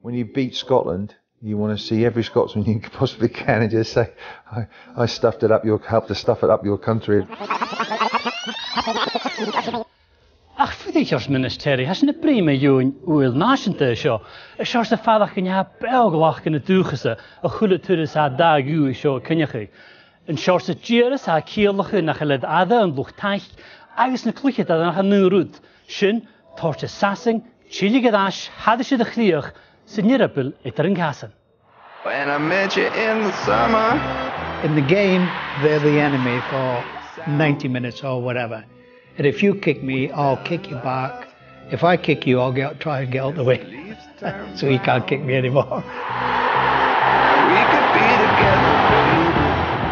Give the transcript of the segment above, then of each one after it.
when you beat Scotland, you want to see every Scotsman you possibly can and just say, I stuffed it up helped to stuff it up your country. Ach, fydd eich ministeri, has yn y brym ei yw'n wyl nasiant sio. Y siars y ffadach yn ia belglach yn y dwchas y chwle tyrus a dag yw sio cynnach chi. Yn siars y gyrus a cielach yn achyled adda yn lwch taich, agos na clwychyd adda nach yn nŵrwyd. Sy'n, torch y sasing, chili gadash, hadys y ddechreuach, sy'n nirabl eiter yn casan. When I met you in the summer. In the game, they're the enemy for 90 minutes or whatever. And if you kick me, I'll kick you back. If I kick you, I'll try and get out the way. So he can't kick me anymore. We could be together.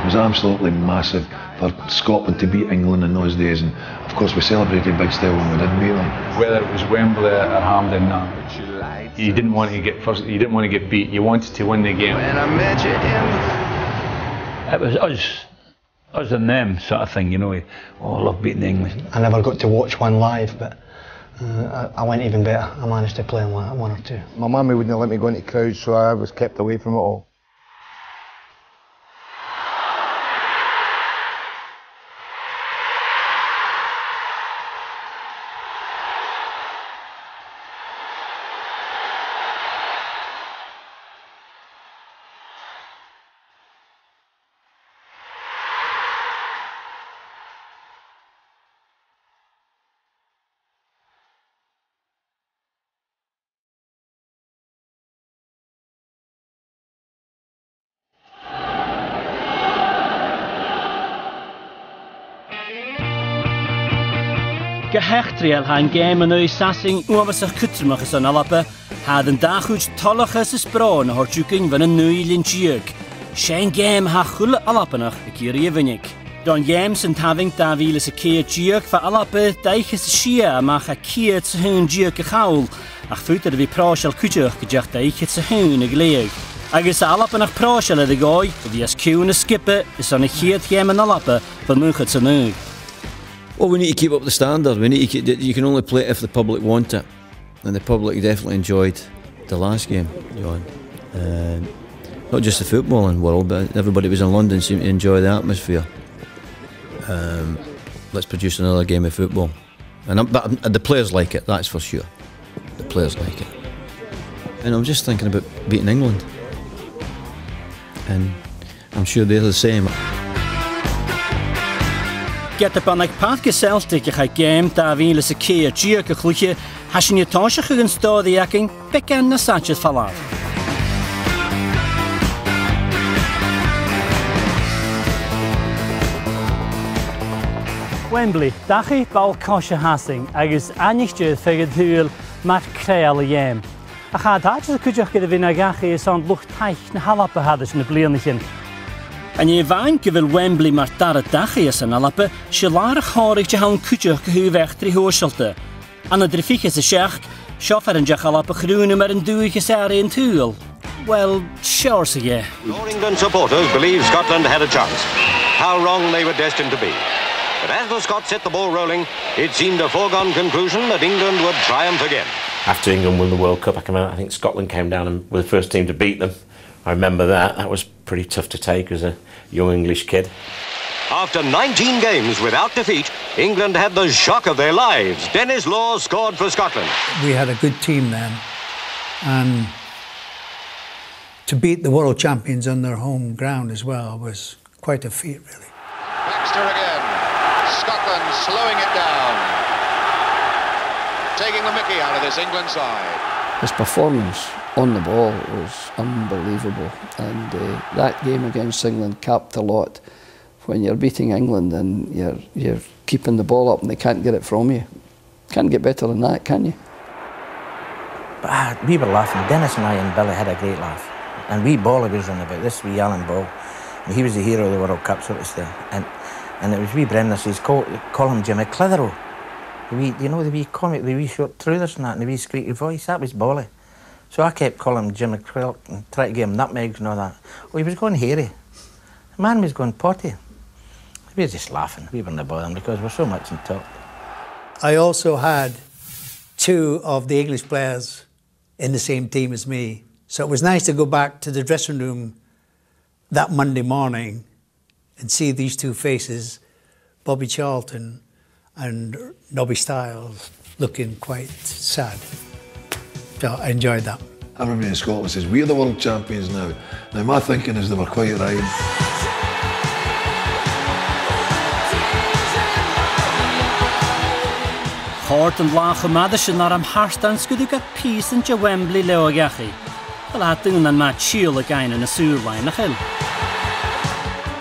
It was absolutely massive for Scotland to beat England in those days, and of course we celebrated big style when we did beat them. Whether it was Wembley or Hampden, you didn't want to get first. You didn't want to get beat. You wanted to win the game. When I met you in it was us and them sort of thing, you know. Oh, I love beating the English. I never got to watch one live, but I went even better. I managed to play in one or two. My mummy wouldn't let me go into crowds, so I was kept away from it all. Gehecht riel ha'n gêm yn o'i sasing uafas a'ch cytrymach ys o'n alapa, had yn dachwyd tolach ys ysbron a hortiwgyn fan yn nwy lintiag. Sia'n gêm ha chwle alapanach y gyri y fynig. Don gêm sy'n tafing da fil ys y ceir diag fa alapa daich ys y sia amach a ceir ts hwn diag y chawl, ach ffwyd ar y fi prosial cwtioch gydaich daich ys y hwn y gleig. Agus alapanach prosial ydy goi, fi as cwn y skippe ys o'n y cheir gêm yn alapa fa mwchad sy'n nwy. Well, we need to keep up the standard. We need to you can only play it if the public want it, and the public definitely enjoyed the last game, John. Not just the footballing world, but everybody who was in London seemed to enjoy the atmosphere. Let's produce another game of football, but the players like it. That's for sure. The players like it, and I'm just thinking about beating England, and I'm sure they're the same. Get up on like path geseltig ich game da wie les keer cheer gekluche haschen je tasche gegen stode yaking bekan na Sanchez falaf. Wembley, dachi bal kosche hasing agus anichtje feged huil mat creale game. A gaat hatjes kujach gede vinagachi is on lucht teich na halappe haddes na blianichen. En je vain gyfil Wembley mar dar y dachi ys yn alapa, silar ych horig je hawn cwtioch gyhw fechtri hwysielte. An y driffich y siach, siofer yn jach alapa chrwn yma yn dwych ys ari yn tŵl. Well, sure sy ye. All England supporters believe Scotland had a chance. How wrong they were destined to be. But as the Scots set the ball rolling, it seemed a foregone conclusion that England would triumph again. After England won the World Cup, I think Scotland came down and were the first team to beat them. I remember that. That was pretty tough to take as a young English kid. After 19 games without defeat, England had the shock of their lives. Dennis Law scored for Scotland. We had a good team then, and to beat the world champions on their home ground as well was quite a feat, really. Baxter again. Scotland slowing it down. Taking the mickey out of this England side. His performance on the ball was unbelievable, and that game against England capped a lot. When you're beating England and you're keeping the ball up and they can't get it from you. Can't get better than that, can you? But we were laughing. Dennis and I and Billy had a great laugh. And we baller was on about this wee Alan Ball. And he was the hero of the World Cup, so to say. And it was wee Brendan says, call him Jimmy Clitheroe. You know the wee comic, the wee short truthers and that, and the wee squeaky voice, that was Bally. So I kept calling him Jimmy Quilt and tried to give him nutmegs and all that. Oh, he was going hairy. The man was going potty. We were just laughing. We weren't bothering because we're so much in talk. I also had two of the English players in the same team as me. So it was nice to go back to the dressing room that Monday morning and see these two faces, Bobby Charlton and Nobby Stiles, looking quite sad. So I enjoyed that. Everybody in Scotland says, we're the world champions now. Now my thinking is they were quite right. Chort yn lach o Madison ar am harstan sgwydw gael pys yn ja Wembley leo gachu. Wel a dyn yn mat siwl y gain yn y sŵrlaen ach il.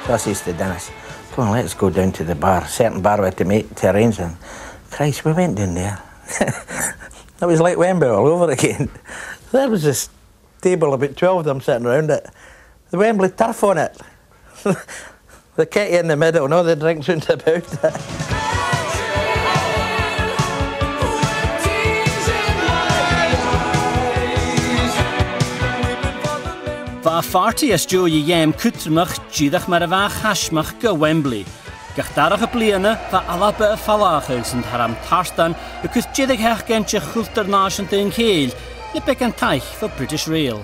So I says to Dennis, come on, let's go down to the bar. Certain bar we had to arrange them. Christ, we went down there. It was like Wembley all over again. There was this table, about 12 of them sitting around it. The Wembley turf on it. The kitty in the middle and all the drinks round about it. Va farty as jo je jem kutrmach jidach mar a va chasmach go Wembley. Gach darach y bliana va alabe y falachels yn haram tarstan because jidach hech gentje chulter nation yn cael le bec an taich for British Rail.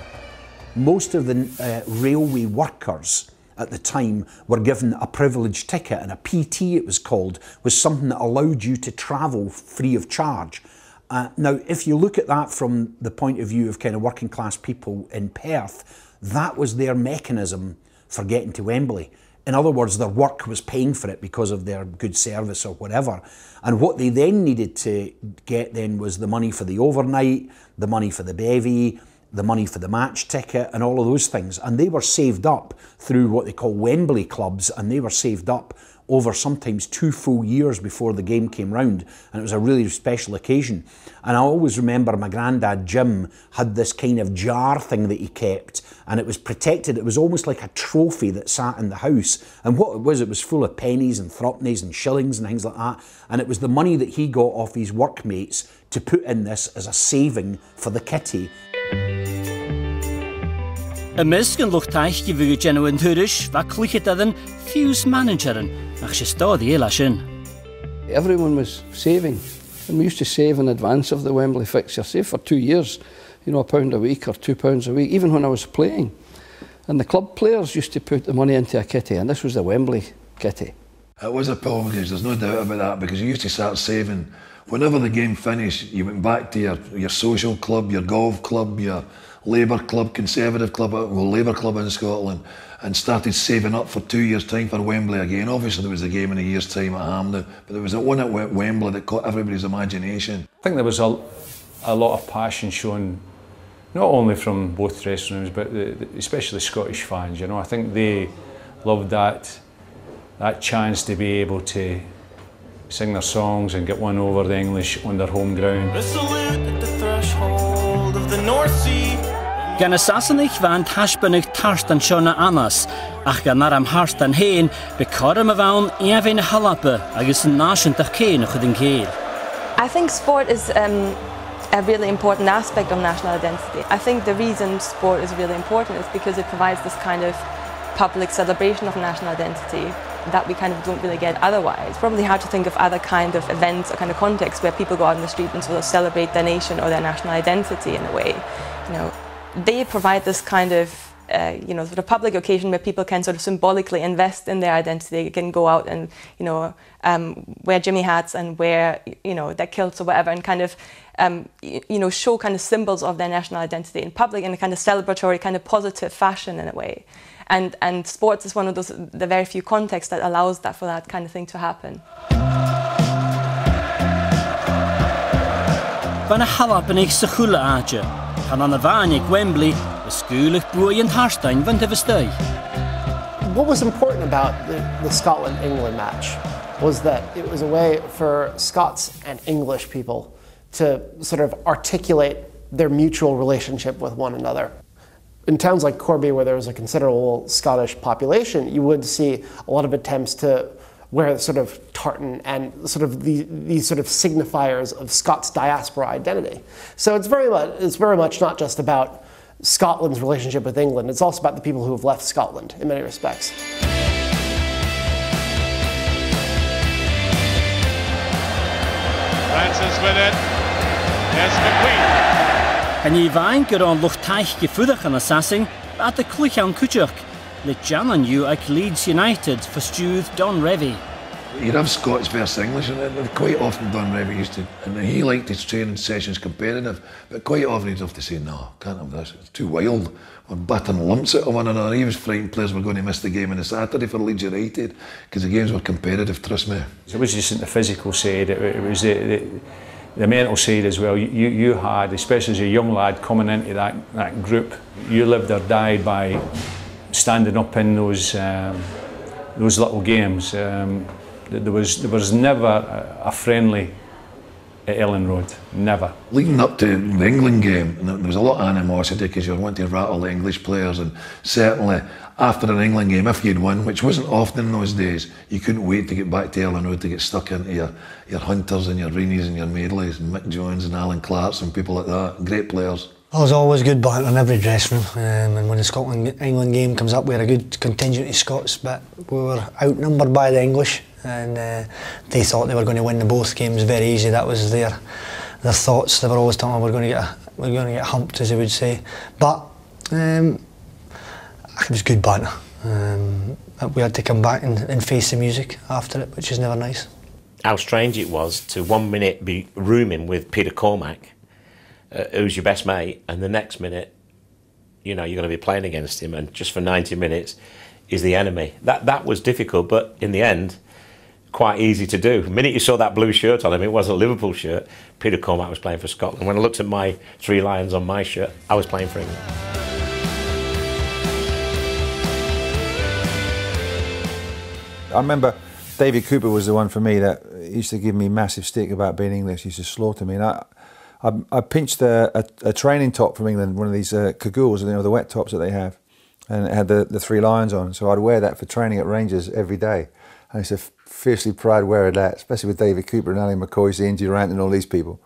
Most of the railway workers at the time were given a privileged ticket, and a PT it was called, was something that allowed you to travel free of charge. Now, if you look at that from the point of view of kind of working class people in Perth, that was their mechanism for getting to Wembley. In other words, their work was paying for it because of their good service or whatever. And what they then needed to get then was the money for the overnight, the money for the bevy, the money for the match ticket and all of those things. And they were saved up through what they call Wembley clubs, and they were saved up over sometimes 2 full years before the game came round, and it was a really special occasion. And I always remember my granddad Jim had this kind of jar thing that he kept, and it was protected. It was almost like a trophy that sat in the house, and what it was full of pennies and threepennies and shillings and things like that, and it was the money that he got off his workmates to put in this as a saving for the kitty. Y misg yn lwch taich gyfyg y genw yn hwyrys fa clichet adyn fuse manager yn ach sy stod I elas yn. Everyone was saving, and we used to save in advance of the Wembley fixture, save for 2 years, you know, £1 a week or £2 a week, even when I was playing. And the club players used to put the money into a kitty, and this was the Wembley kitty. It was a pilgrimage, there's no doubt about that, because you used to start saving. Whenever the game finished, you went back to your social club, your golf club, your Labour club, Conservative club, well, Labour club in Scotland, and started saving up for 2 years' time for Wembley again. Obviously there was a game in a year's time at Hampden, but there was one at Wembley that caught everybody's imagination. I think there was a lot of passion shown, not only from both dressing rooms, but especially Scottish fans. You know, I think they loved that chance to be able to sing their songs and get one over the English on their home ground. A salute at the threshold of the North Sea. Gan y Sasanich fan tasbynig tarstan siona anas, ach gan ar am harstan hen, be corym y fawn efin halabe, agos yn nasiantach cain o'ch ydyn cael. I think sport is a really important aspect of national identity. I think the reason sport is really important is because it provides this kind of public celebration of national identity that we kind of don't really get otherwise. It's probably hard to think of other kind of events or kind of contexts where people go out in the street and sort of celebrate their nation or their national identity in a way. You know, they provide this kind of you know, sort of public occasion where people can sort of symbolically invest in their identity. They can go out and, you know, wear Jimmy hats and wear, you know, their kilts or whatever, and kind of, you know, show kind of symbols of their national identity in public in a kind of celebratory, kind of positive fashion in a way. And sports is one of those, the very few contexts that allows that, for that kind of thing to happen. Van a halap yn eich sychwla adja, pan an y fanig Wembley, y sgwylach bwy yn Harstein van dyfystau. What was important about the Scotland-England match was that it was a way for Scots and English people to sort of articulate their mutual relationship with one another. In towns like Corby, where there was a considerable Scottish population, you would see a lot of attempts to wear sort of tartan and sort of these sort of signifiers of Scots diaspora identity. So it's very much not just about Scotland's relationship with England, it's also about the people who have left Scotland in many respects. Francis with it. Yes, McQueen. En I fain gyda o'n lwch taich gyffwydach yn asasing, at y clwch iawn cwtioch, le Jan and you ac Leeds United for stewed Don Revy. You'd have Scots versus English, and quite often Don Revy used to, and he liked his training sessions competitive, but quite often he'd have to say, no, can't have this, it's too wild. We're batting lumps at one another. He was frightened players were going to miss the game on the Saturday for Leeds United, because the games were competitive, trust me. It was just the physical side, it was the mental side as well. You had, especially as a young lad coming into that group, you lived or died by standing up in those little games. There was never a friendly at Ellen Road, never. Leading up to the England game, there was a lot of animosity because you were wanting to rattle the English players, and certainly after an England game, if you'd won, which wasn't often in those days, you couldn't wait to get back to Ellen Road to get stuck into your Hunters and your Reenies and your Madelys and Mick Jones and Alan Clarks and people like that, great players. Well, there's always good banter in every dressing room, and when the Scotland-England game comes up, we had a good contingent of Scots, but we were outnumbered by the English, and they thought they were going to win the both games very easy. That was their thoughts. They were always talking, we're going to get humped, as they would say. But it was good banter. We had to come back and face the music after it, which is never nice. How strange it was to 1 minute be rooming with Peter Cormack, who's your best mate, and the next minute, you know, you're going to be playing against him, and just for 90 minutes is the enemy. That was difficult, but in the end, quite easy to do. The minute you saw that blue shirt on him, it wasn't a Liverpool shirt. Peter Cormack was playing for Scotland. When I looked at my 3 lions on my shirt, I was playing for England. I remember David Cooper was the one for me that used to give me massive stick about being English. He used to slaughter me. And I pinched a training top from England, one of these cagoules, you know, the wet tops that they have, and it had the 3 lions on. So I'd wear that for training at Rangers every day. And I used to fiercely proud wearing that, especially with David Cooper and Ali McCoy, Ian Durant and all these people.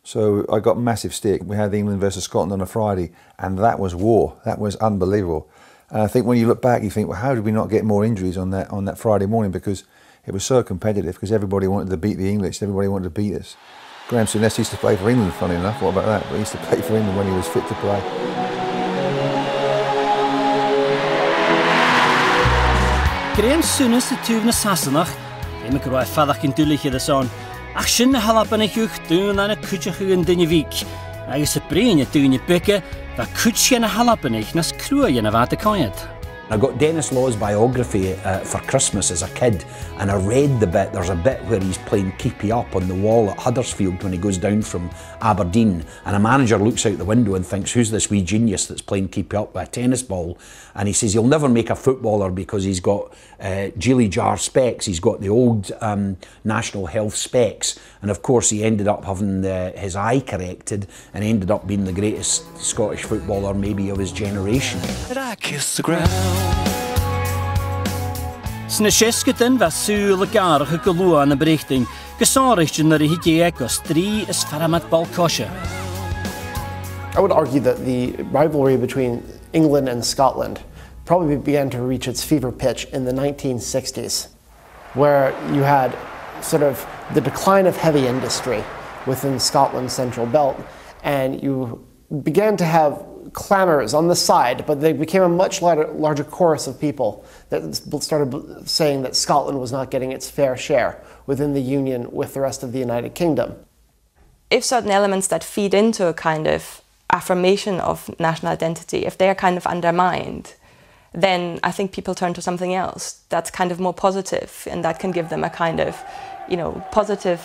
So I got massive stick. We had England versus Scotland on a Friday, and that was war. That was unbelievable. And I think when you look back, you think, well, how did we not get more injuries on that Friday morning? Because it was so competitive, because everybody wanted to beat the English, everybody wanted to beat us. Graham Souness used to play for England, funny enough, what about that? But he used to play for England when he was fit to play. Graham Souness y tŵf na Sasanach, ddim yn gwroi ffadach yn dwlich iddo son, ach sy'n na halaban eich uwch dyn yn y cwtioch yn dyn i fic, agos y brin y dyn i byca, fa cwtio na halaban eich nas crwy yn y fad y coed. I got Dennis Law's biography for Christmas as a kid, and I read the bit. There's a bit where he's playing keepy up on the wall at Huddersfield when he goes down from Aberdeen, and a manager looks out the window and thinks, who's this wee genius that's playing keepy up with a tennis ball? And he says he'll never make a footballer because he's got Geely jar specs. He's got the old National Health specs, and of course he ended up having his eye corrected and ended up being the greatest Scottish footballer maybe of his generation. I kiss the ground. Sna sesgyden fa sŵl y garch y gylwa yn y breichting, gysorich dyn yr hidieg os 3 ys faramat balcosio. I would argue that the rivalry between England and Scotland probably began to reach its fever pitch in the 1960s, where you had sort of the decline of heavy industry within Scotland's central belt, and you began to have clamors on the side, but they became a much larger chorus of people that started saying that Scotland was not getting its fair share within the union with the rest of the United Kingdom. If certain elements that feed into a kind of affirmation of national identity, if they are kind of undermined, then I think people turn to something else that's kind of more positive, and that can give them a kind of, you know, positive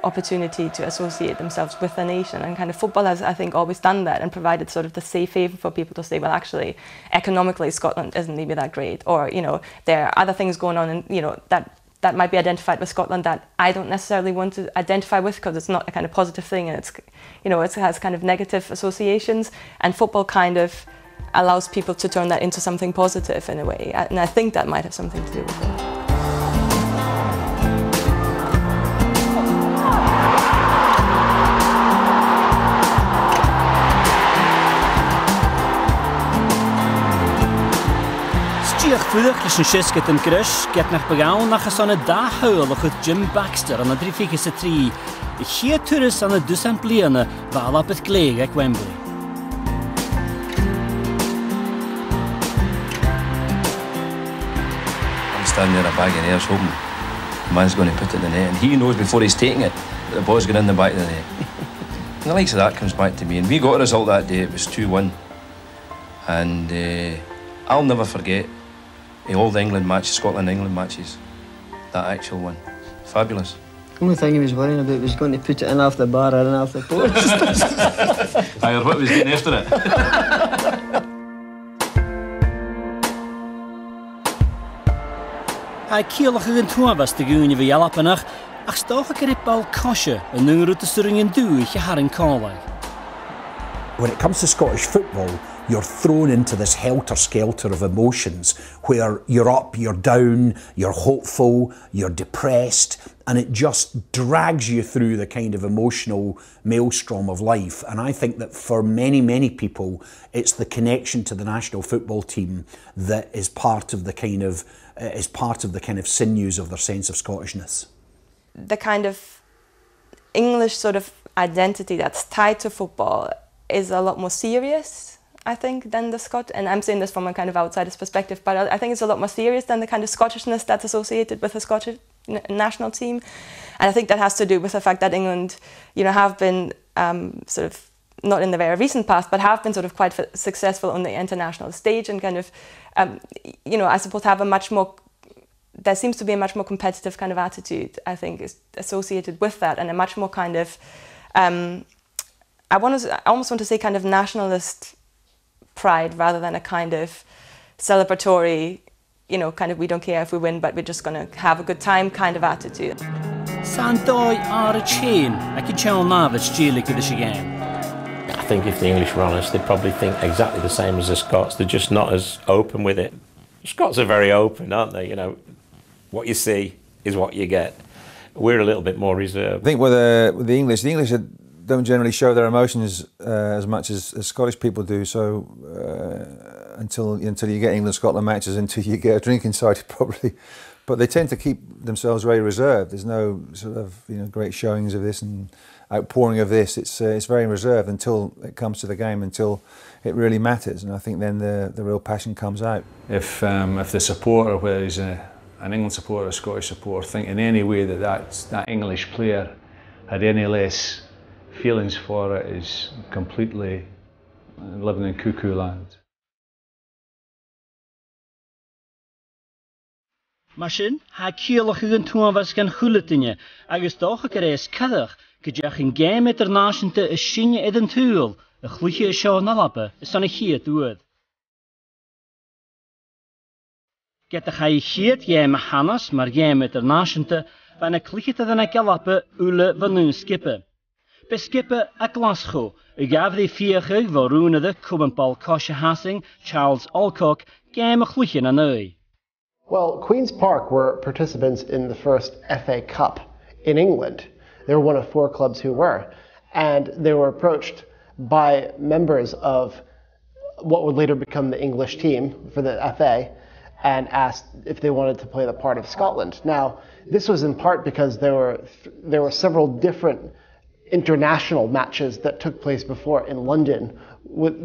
opportunity to associate themselves with the nation. And kind of football has, I think, always done that and provided sort of the safe haven for people to say, well, actually, economically, Scotland isn't maybe that great, or, you know, there are other things going on, and, you know, that might be identified with Scotland that I don't necessarily want to identify with, because it's not a kind of positive thing, and it's, you know, it has kind of negative associations, and football kind of allows people to turn that into something positive in a way, and I think that might have something to do with it. Stiach fwydach lys yn siesgyd yn grys, get nach begawn nach as on y da hawl o'ch Jim Baxter an y driffigys y tri, y chia turys an y dusan bliana fa alapeth gleg ac Wembley. standing there a bag of airs hoping the man's going to put it in the net, and he knows before he's taking it that the ball's going in the back of the net. And the likes of that comes back to me, and we got a result that day. It was 2-1, and I'll never forget all the England matches, Scotland-England matches, that actual one. Fabulous. The only thing he was worrying about was going to put it in off the bar or in off the post. I heard what was getting after it. Hij kielach yn tuafas dy gŵn I fi alapanach, ach stoch ac yr bal cosio yn nyngrwyd y syring yn dwych I harin colau. When it comes to Scottish football, you're thrown into this helter-skelter of emotions where you're up, you're down, you're hopeful, you're depressed, and it just drags you through the kind of emotional maelstrom of life. And I think that for many, many people, it's the connection to the national football team that is part of the kind of sinews of their sense of Scottishness. The kind of English sort of identity that's tied to football is a lot more serious, I think, than the Scot. And I'm saying this from a kind of outsider's perspective, but I think it's a lot more serious than the kind of Scottishness that's associated with the Scottish national team. And I think that has to do with the fact that England, you know, have been sort of, not in the very recent past, but have been sort of quite successful on the international stage and kind of, you know, I suppose have a much more, there seems to be a much more competitive kind of attitude, I think, is associated with that, and a much more kind of, I almost want to say kind of nationalist pride rather than a kind of celebratory, you know, kind of we don't care if we win, but we're just going to have a good time kind of attitude. Sa'n doi ar y chain ac I chael nafod stielik I this game. I think if the English were honest, they'd probably think exactly the same as the Scots. They're just not as open with it. Scots are very open, aren't they? You know, what you see is what you get. We're a little bit more reserved. I think with the English don't generally show their emotions as much as Scottish people do. So until you get England-Scotland matches, until you get a drink inside, probably. But they tend to keep themselves very reserved. There's no sort of great showings of this and outpouring of this. It's very reserved until it comes to the game, until it really matters. And I think then the real passion comes out. If the supporter, whether he's an England supporter or a Scottish supporter, think in any way that English player had any less feelings for it, is completely living in cuckoo land. Mashin, ha kielach yn tuafas gan chwlytinje, agus doch ac yr eis cyddach, gydjach yn game internationte y sinje edyn tŵl, y chlychie y sio nalabe, y son y chiet dwyd. Getach ha I chiet game hanas mar game internationte, van y chlychiet edyn a galabe ule van nun skippe. Be skippe a Glasgow, y gaf ddi fiachig fo rŵnede cwben bal Cosha Hassing, Charles Alcock, game a chlychie na nwy. Well, Queen's Park were participants in the first FA Cup in England. They were one of 4 clubs who were. And they were approached by members of what would later become the English team for the FA and asked if they wanted to play the part of Scotland. Now, this was in part because there were several different international matches that took place before in London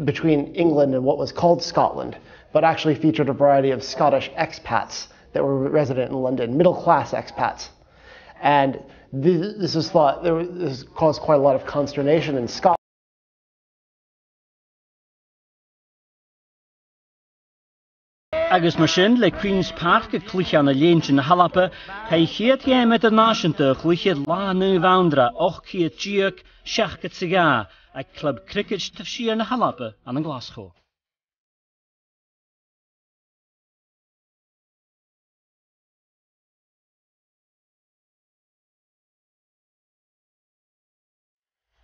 between England and what was called Scotland, but actually featured a variety of Scottish expats that were resident in London, middle-class expats. And this was thought, this caused quite a lot of consternation in Scotland. Agus Mashin, le Queen's Park y clwychio yn y lynch yn y halape, hei chiad game internationte clwychiad la nu foundra, och chiad giag, siach gyt siga, a club cricket tafsi yn y halape an y Glasgow.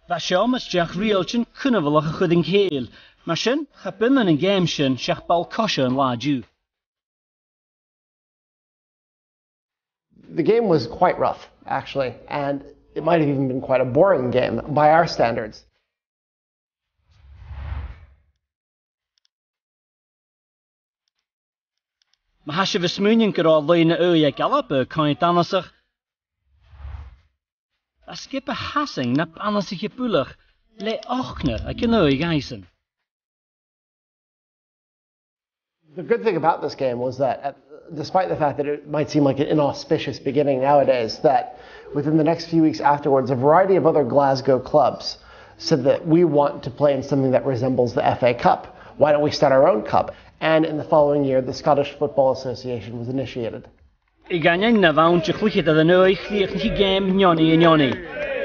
Fasio mas Jack Rielchin cynnafolach a chud yn cael. Mashin, chapin yn game sin, siach bal cosio yn la diw. The game was quite rough, actually, and it might have even been quite a boring game by our standards. Ma hasje we smunien gyda leine oe galabe kaint anasach. A skip a hassing na anasich bulach le ochner a genoe geisen. The good thing about this game was that despite the fact that it might seem like an inauspicious beginning nowadays, that within the next few weeks afterwards, a variety of other Glasgow clubs said that we want to play in something that resembles the FA Cup. Why don't we start our own cup? And in the following year, the Scottish Football Association was initiated. I ganyan na fawn ti chlychyd ad yn o'i chliach ni gem nioni yn nioni.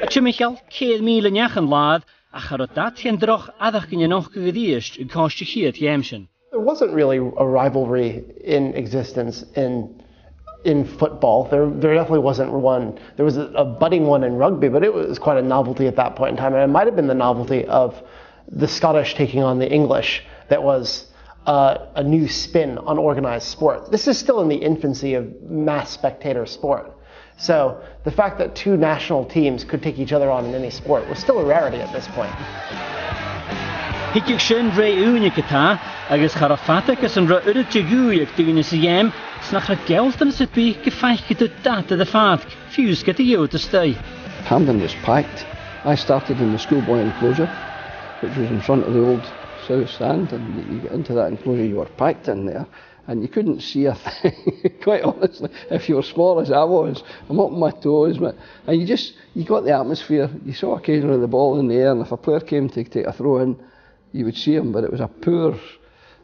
A ti Michael, 100,000 yn iach yn ladd, a charot dat hen droch adach gyn yn och gygaddiast yn costi chiad gemsyn. There wasn't really a rivalry in existence in football. There definitely wasn't one. There was a budding one in rugby, but it was quite a novelty at that point in time. And it might have been the novelty of the Scottish taking on the English that was a new spin on organised sport. This is still in the infancy of mass spectator sport. So the fact that two national teams could take each other on in any sport was still a rarity at this point. Hickig sin rei únig atá, agus charafata gus an ra urid tigúig dúine sa gem, snach ra geltan sa bí gefeichgid o data the fad, fuse get a yod to stay. Hampden was packed. I started in the schoolboy enclosure, which was in front of the old south stand, and you get into that enclosure, you were packed in there, and you couldn't see a thing, quite honestly, if you were small as I was. I'm up on my toes, and you got the atmosphere. You saw occasionally the ball in the air, and if a player came to take a throw in, you would see him, but it was a poor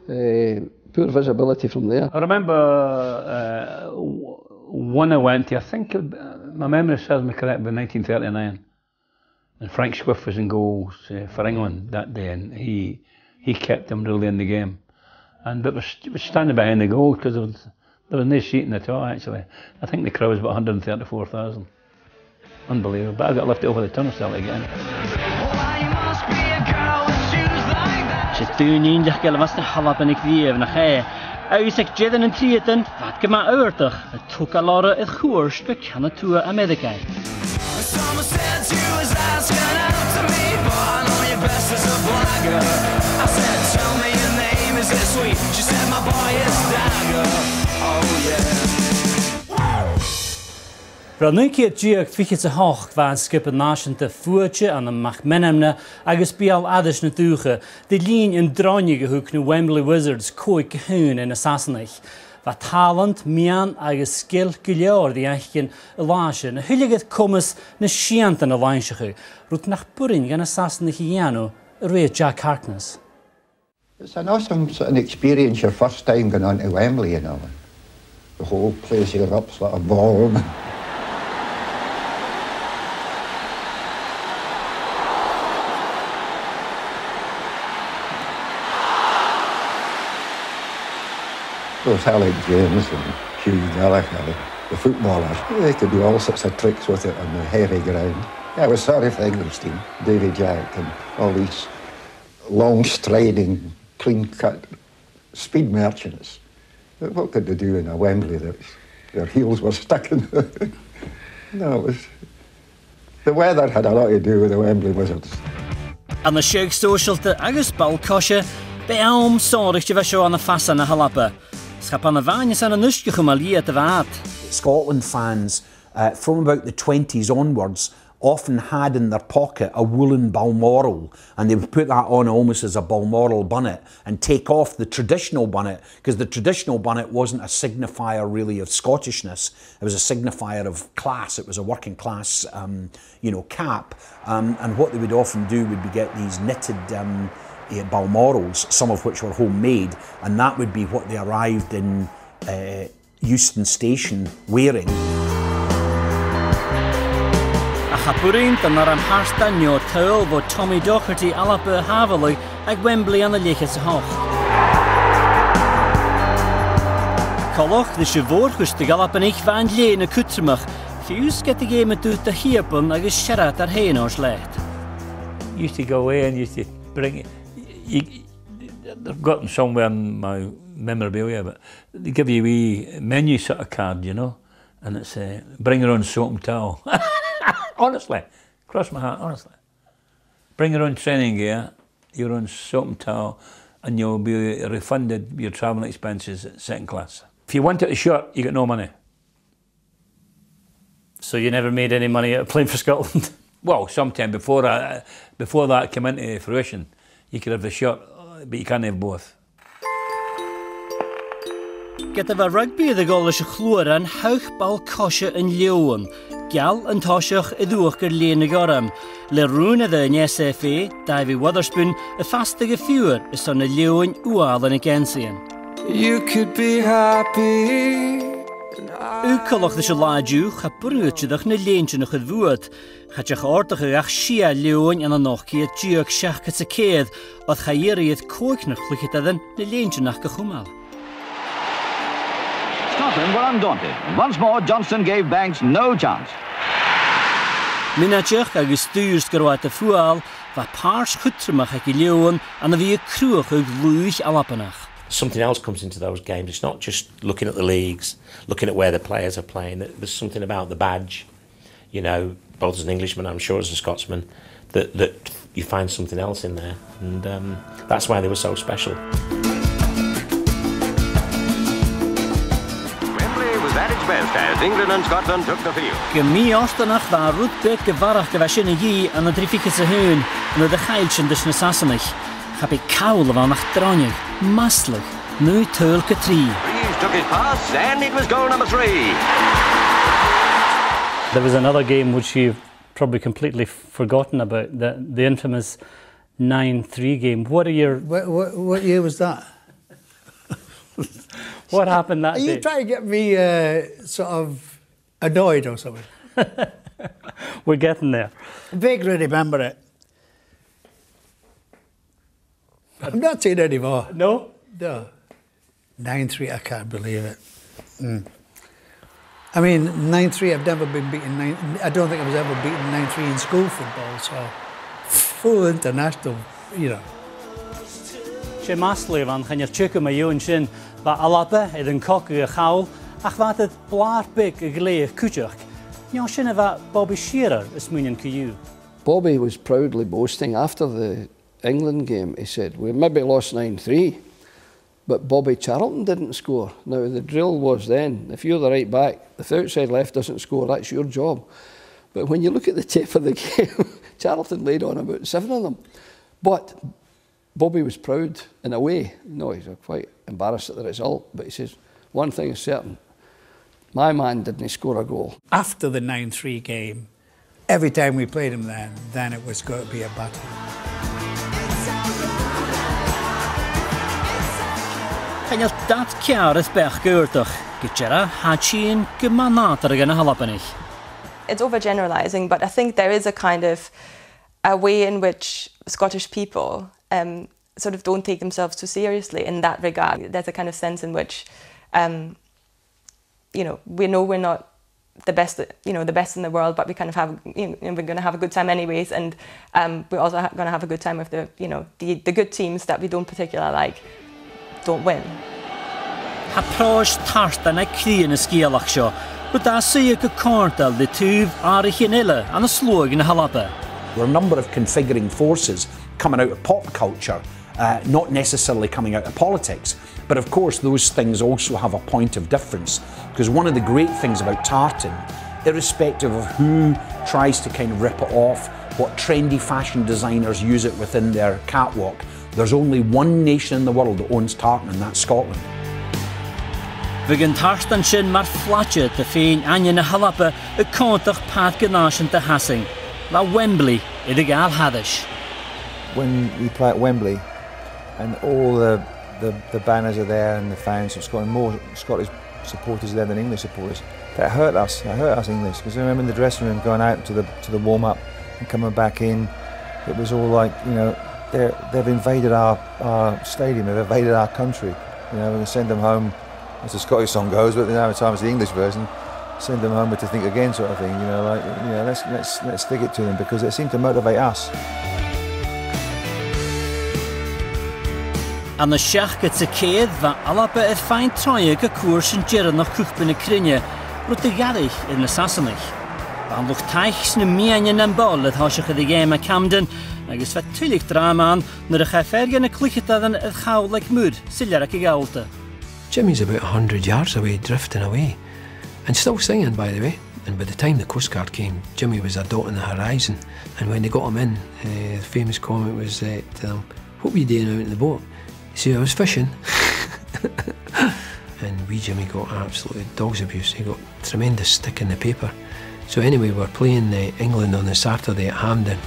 visibility from there. I remember one I went to, I think, my memory serves me correct, about 1939, and Frank Swift was in goals for England that day, and he kept them really in the game. And but was standing behind the goal because there was no seating at all, actually. I think the crowd was about 134,000. Unbelievable. But I got lifted over the turnstile again. She dúin dach gael was na halap yn eich ddief na che. Agus ag jedden yn trieden, fat gyma awyrtach, a tuk a lora eich chwrs go canna tua a medicai. Someone said you was asking out to me, but I know you best as a blagger. I said, tell me your name, is it sweet? She said, my boy is Dagger. Oh yeah. Ra nu keer diog fiche te hoog van skip een nation te voertje aan een mag menemne agus bial adis na duge de lien in dronje hoek nu Wembley Wizards kooi gehoon en assassinich. Wat talent mian agus skill gilior die eichen elasje na hulliget kommes na shianten a lansche rut nach purin gan assassinich jano re Jack Harkness. It's an awesome sort of experience your first time going on to Wembley, you know. The whole place erupts like a bomb. Well, Alec James and Hugh Gallagher, the footballers, they could do all sorts of tricks with it on the heavy ground. Yeah, I was sorry for the English team, Davy Jack and all these long striding, clean-cut speed merchants. But what could they do in a Wembley that their heels were stuck in? No, it was... The weather had a lot to do with the Wembley Wizards. And the Shug Socialte agus Balkosje, beam sorg je show on the fassa na halapa. Scotland fans from about the 20s onwards often had in their pocket a woolen Balmoral, and they would put that on almost as a Balmoral bonnet and take off the traditional bonnet, because the traditional bonnet wasn't a signifier really of Scottishness. It was a signifier of class. It was a working class cap, and what they would often do would be get these knitted Balmorals, some of which were homemade, and that would be what they arrived in Euston Station wearing. A chapurin dan ar am harsta nio tail fod Tommy Docherty alapa Havelwy ag Wembley an y leches hoch. Coloch de sifo'r chwystig alap yn eich fan lle yn y cwtrymach, fiws get the game at dŵt a hiapon ag siarad ar hen o'r slet. Used to go away and used to bring it. They've got them somewhere in my memorabilia, but they give you a wee menu sort of card, you know, and it's bring your own soap and towel. Honestly, cross my heart, honestly. Bring your own training gear, your own soap and towel, and you'll be refunded your travelling expenses at second class. If you wanted a shirt, you get no money. So you never made any money playing for Scotland? Well, sometime before that came into fruition, you could have the shirt, but you can't have both. get a rugby the goalish chluaran hawch bal koshe in leeuwen. Gal and toshach idúachar léna goram. Le rúna the SFA, Davy Witherspoon, a fastige fuur is on a leeuwen ual in a gensian. You could be happy. Ukolach de shalaju, ha brútjudach na leentje nog het woord. Gaat ortig ach shia leeuwen en nog keer tjuk shach het sekeed, wat ga hier het koiknach lichetadden na leentje nach gechumal. Scotland were undaunted, and once more Johnson gave Banks no chance. Minachach agus stuurs gerwaat de fual, va paars chutrimach ek leeuwen en a wie kruach ug luich alapanach. Something else comes into those games. It's not just looking at the leagues, looking at where the players are playing. There's something about the badge, you know, both as an Englishman, I'm sure as a Scotsman, that you find something else in there. And that's why they were so special. Wembley was at its best as England and Scotland took the field. Gemi ostanach va roetbek gevarach gewashin yi an de trifike se hun en de geilchen dus na sassenich. Heb ik kaul van nach dronje, maslig, nu tulke 3. Reeves took his pass and it was goal number 3. There was another game which you've probably completely forgotten about, the infamous 9-3 game. What year was that? What happened that day? Are you trying to get me sort of annoyed or something? We're getting there. I vaguely remember it. I'm not saying anymore. No? No. 9-3, I can't believe it. I mean, 9-3, I've never been beaten. I don't think I was ever beaten 9-3 in school football, so full international, you know. Sé masli van gaan je tjukken met jou en shin, waar alappe het een kokke gaul, ach wat het blaarbik geleeg kutjach. Ja, shin wat Bobby Shearer is munien ku. Bobby was proudly boasting after the England game. He said, we maybe lost 9-3, but Bobby Charlton didn't score. Now, the drill was then, if you're the right back, if the outside left doesn't score, that's your job. But when you look at the tape of the game, Charlton laid on about 7 of them. But Bobby was proud in a way. No, he's quite embarrassed at the result, but he says, one thing is certain, my man didn't score a goal. After the 9-3 game, every time we played him then it was going to be a battle. Kan je dat keer is berggeurtig, getjera hachin gemanater gan halapanich. It's overgeneralizing, but I think there is a kind of a way in which Scottish people sort of don't take themselves too seriously in that regard. There's a kind of sense in which, you know we're not the best, the best in the world, but we kind of have, we're going to have a good time anyways, and we're also going to have a good time with the good teams that we don't particularly like don't win. Ha prós tartan a crían a scialach seo, but da suya go corntal the tube arichinilla and a slug in a halapa. There are a number of configuring forces coming out of pop culture, not necessarily coming out of politics. But of course, those things also have a point of difference, because one of the great things about tartan, irrespective of who tries to kind of rip it off, what trendy fashion designers use it within their catwalk, there's only one nation in the world that owns tartan, and that's Scotland. Vigan tartan sin mar flatje te féin anja na halapa a contach pat ganashin te Hassing, la Wembley I the gal hadish. When we play at Wembley, and all the banners are there and the fans have got more Scottish supporters there than English supporters. That hurt us English, because I remember in the dressing room going out to the warm up and coming back in, it was all like, they've invaded our stadium, they've invaded our country. We're going to send them home, as the Scottish song goes, but now it's time it's the English version. Send them home with to think again, sort of thing. Let's stick it to them, because it seemed to motivate us. An na seach go sa céad bha alapa a fáin tráide go cuair sin dearad nach cúchba na crinne, rud a garich in na sasanich. An luch taichs na miaine na ball at háiseach a game a Camden, agus fa tulig draman na a chaferge na cluchetadan a chawl like mood, sillarach a gaulta. Jimmy's about 100 yards away, drifting away, and still singing, by the way. And by the time the Coast Guard came, Jimmy was a dot on the horizon. And when they got him in, the famous comment was to them, "What were you doing out in the boat?" He said, "I was fishing." and wee Jimmy got absolutely dog's abuse. He got tremendous stick in the paper. So anyway, we're playing England on the Saturday at Hampden.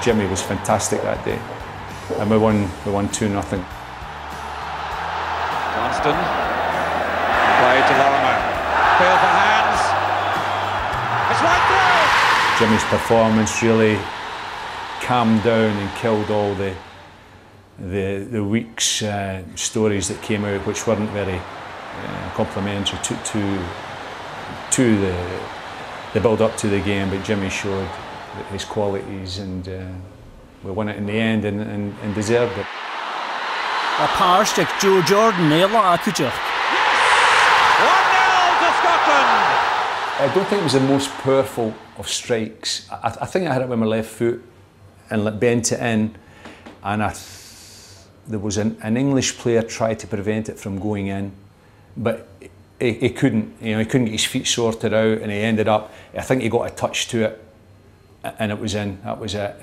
Jimmy was fantastic that day, and we won 2-0. Johnston, play to Lorimer, feel for hands, it's right through! Jimmy's performance really calmed down and killed all the week's stories that came out, which weren't very complimentary to the build up to the game. But Jimmy showed his qualities, and we won it in the end and deserved it. A páirsteach Joe Jordan éile a cúteach. 1-0 to Scotland! I don't think it was the most powerful of strikes. I think I had it with my left foot and bent it in, and there was an English player tried to prevent it from going in, but he couldn't. You know, he couldn't get his feet sorted out, and he ended up. I think he got a touch to it, and it was in. That was it.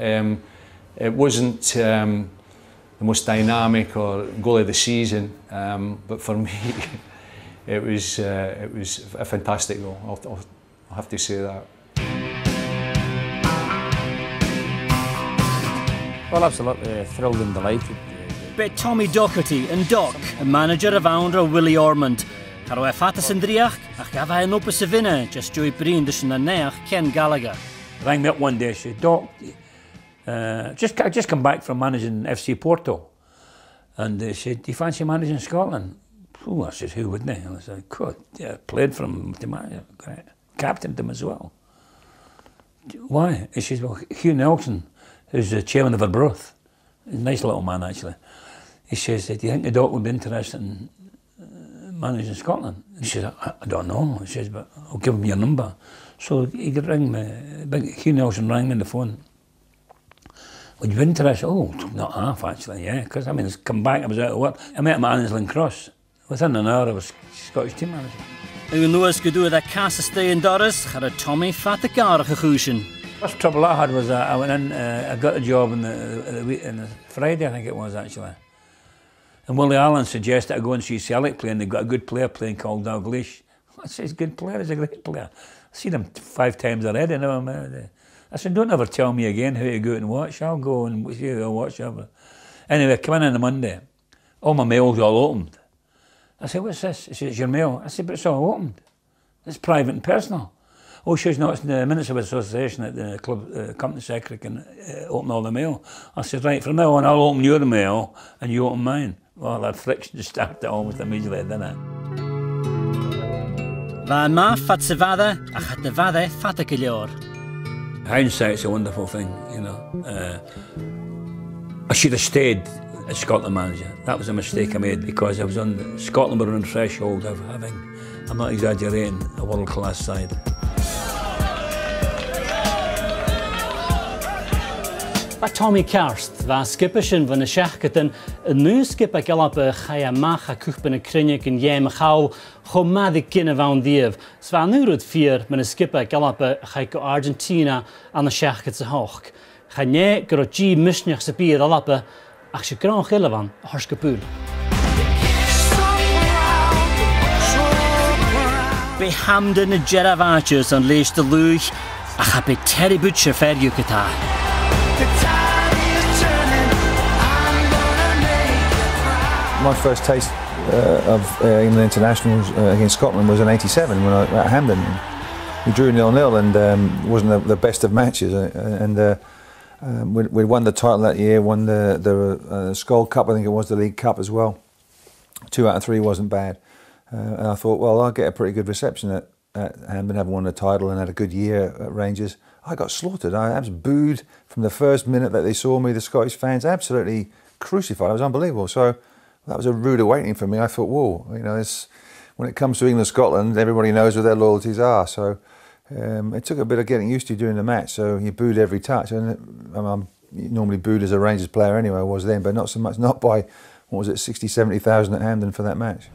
It wasn't the most dynamic or goal of the season, but for me, it was a fantastic goal. I'll have to say that. Well, absolutely thrilled and delighted. Bit Tommy Docherty and Doc, a manager of Andra Willie Ormond. Carwe fatas yn driach, ach gafa yn opus y finna, just joy brin dys yn neach Ken Gallagher. Rang me up one day, she said, Doc, just come back from managing FC Porto. And they said, do you fancy managing Scotland? Oh, I said, who wouldn't I? And I said, good, yeah, played for him, great. Captained him as well. Why? He says, well, Hugh Nelson, who's the chairman of Arbroath, he's a nice little man actually. He says, do you think the Doc would be interested in managing Scotland? He says, I don't know. He says, but I'll give him your number. So he could ring me. Hugh Nelson rang me on the phone. Would you be interested? Oh, not half actually, yeah. Because I mean, he's come back, I was out of work. I met him at Annesley Cross. Within an hour, I was Scottish team manager. Yw'n nŵas gyda that Casa Stay in Doris, had a Tommy Fatagar a chachúsin. First trouble I had was I went in, I got a job on the Friday, I think it was actually. And Willie Allen suggested I go and see Celtic play, and they've got a good player playing called Dalglish. I said, he's a good player, he's a great player. I've seen him 5 times already. I said, don't ever tell me again how to go out and watch. I'll go and see you, I'll watch you. Anyway, I come in on a Monday. All my mail's all opened. I said, what's this? He said, it's your mail. I said, but it's all opened. It's private and personal. Oh, she says, no, it's the Minister of Association at the club, company secretary can open all the mail. I said, right, from now on, I'll open your mail and you open mine. Well, that friction just started almost immediately, didn't it? Va ma fat se vada, a chat de vada fata gilior. Hindsight's a wonderful thing, you know. I should have stayed as Scotland manager. That was a mistake I made because I was on Scotland were on the threshold of having, I'm not exaggerating, a world-class side. Ba Tommy Karst, va skippersin van de schachketen, een nieuw skipper galappe chaya macha kuchben krinnik in jem chaul, chomadi kinne van diev. Zwa nu rut 4 met een skipper galappe chayko Argentina aan de schachketse hoog. Chanye groji misnich se bier alappe, ach se gran gille van harskapul. Be Hampden y Jeravatjes aan lees de luch, ach ha be Terry Butcher verjuketa. My first taste of England internationals against Scotland was in '87 when I at Hampden. We drew 0-0 and wasn't the best of matches. We won the title that year, won the Skull Cup, I think it was, the League Cup as well. 2 out of 3 wasn't bad. And I thought, well, I'll get a pretty good reception at Hampden, having won the title and had a good year at Rangers. I got slaughtered. I was booed from the first minute that they saw me. The Scottish fans absolutely crucified. It was unbelievable. So that was a rude awakening for me. I thought, whoa, you know, when it comes to England, Scotland, everybody knows what their loyalties are. So it took a bit of getting used to during the match. So you booed every touch, and I'm normally booed as a Rangers player anyway. I was then, but not so much. Not by, what was it, 60, 70,000 at Hampden for that match.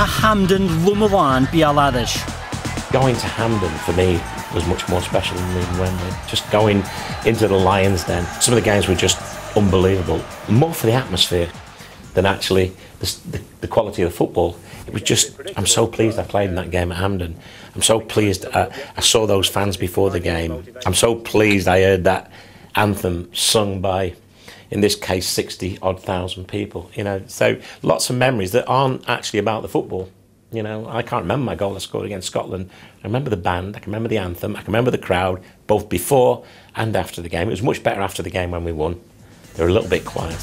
Ha Hampden Lumalawan Bialadish. Going to Hampden for me was much more special than leaving Wembley. Just going into the Lions Den. Some of the games were just unbelievable. More for the atmosphere than actually the quality of the football. It was just, I'm so pleased I played in that game at Hampden. I'm so pleased I saw those fans before the game. I'm so pleased I heard that anthem sung by, in this case, 60-odd thousand people. You know, so lots of memories that aren't actually about the football. You know, I can't remember my goal I scored against Scotland. I remember the band, I can remember the anthem, I can remember the crowd, both before and after the game. It was much better after the game when we won. They were a little bit quieter.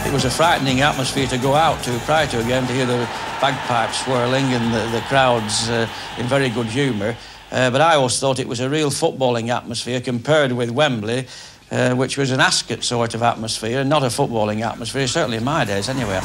It was a frightening atmosphere to go out to prior to a game, to hear the bagpipes swirling and the crowds in very good humour. But I always thought it was a real footballing atmosphere compared with Wembley, which was an Ascot sort of atmosphere, not a footballing atmosphere, certainly in my days anyway.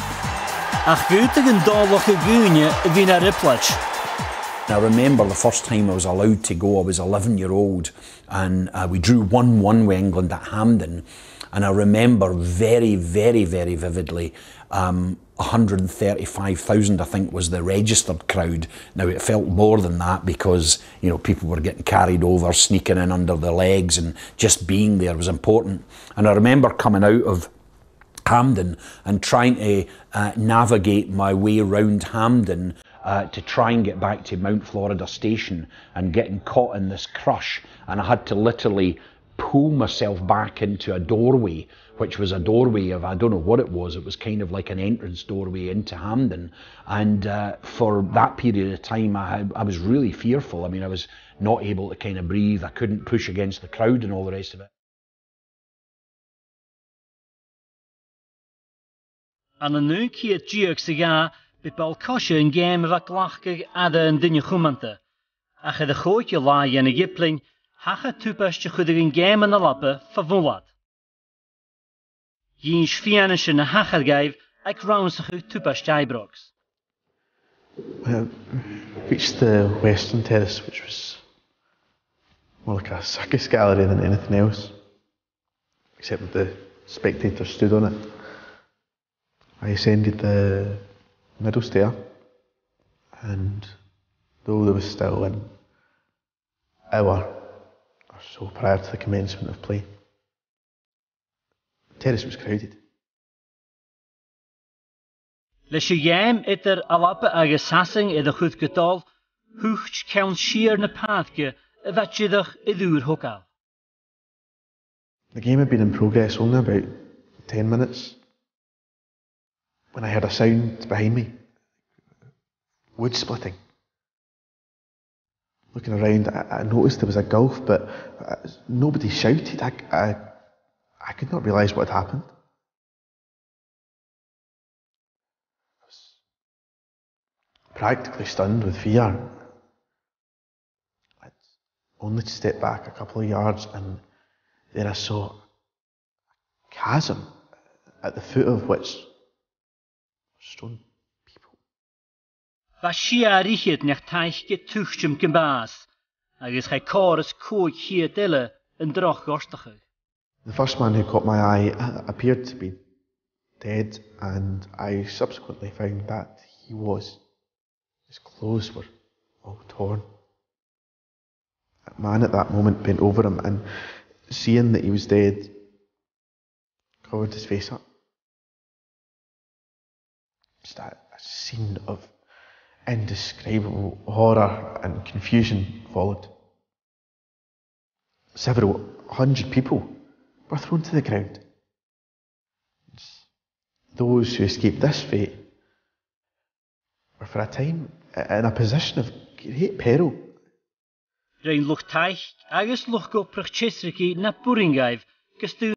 I remember the first time I was allowed to go, I was 11-year-old, and we drew 1-1 with England at Hampden. And I remember very, very, very vividly 135,000, I think, was the registered crowd. Now, it felt more than that because, you know, people were getting carried over, sneaking in under the legs, and just being there was important. And I remember coming out of Hampden and trying to navigate my way around Hampden to try and get back to Mount Florida Station, and getting caught in this crush. And I had to literally pull myself back into a doorway, which was a doorway of, I don't know what it was kind of like an entrance doorway into Hampden. And for that period of time I was really fearful. I mean, I was not able to kind of breathe, I couldn't push against the crowd and all the rest of it. An y nhw cyr diog sy'n ga, bydd bel cosio yn gêm efo glachgig adda yn dynnu chwmanta. A chyd y chwyd y lai yn y gipling, hacha tŵpas dy chwyd yn gêm yn y lappe fafwlad. Yin sfianus yn y hachad gaif ac rounds ych tŵpas jaibrogs. Well, reached the Western Terrace, which was more like a circus gallery than anything else, except that the spectators stood on it. I ascended the middle stair, and though there was still an hour or so prior to the commencement of play, the terrace was crowded. Leis y gêm ydy'r alapa agos sasing iddo chwyd gydol, hwch cawn sir na pathge y fatchidach y ddŵr hogal. The game had been in progress only about 10 minutes when I heard a sound behind me. Wood splitting. Looking around, I noticed there was a gulf, but nobody shouted. I could not realise what had happened. I was practically stunned with fear. I'd only to step back a couple of yards, and there I saw a chasm at the foot of which stone people. Bashia richid nech taich get tuchtum gymbaas, agos chai chorus coig hier dille yn droch gorstachig. The first man who caught my eye appeared to be dead, and I subsequently found that he was. His clothes were all torn. A man at that moment bent over him, and seeing that he was dead, covered his face up. Just a scene of indescribable horror and confusion followed. Several hundred people were thrown to the ground. Those who escaped this fate were for a time in a position of great peril. Rein luch taich agos luch go prachesriki na buringaif gestu.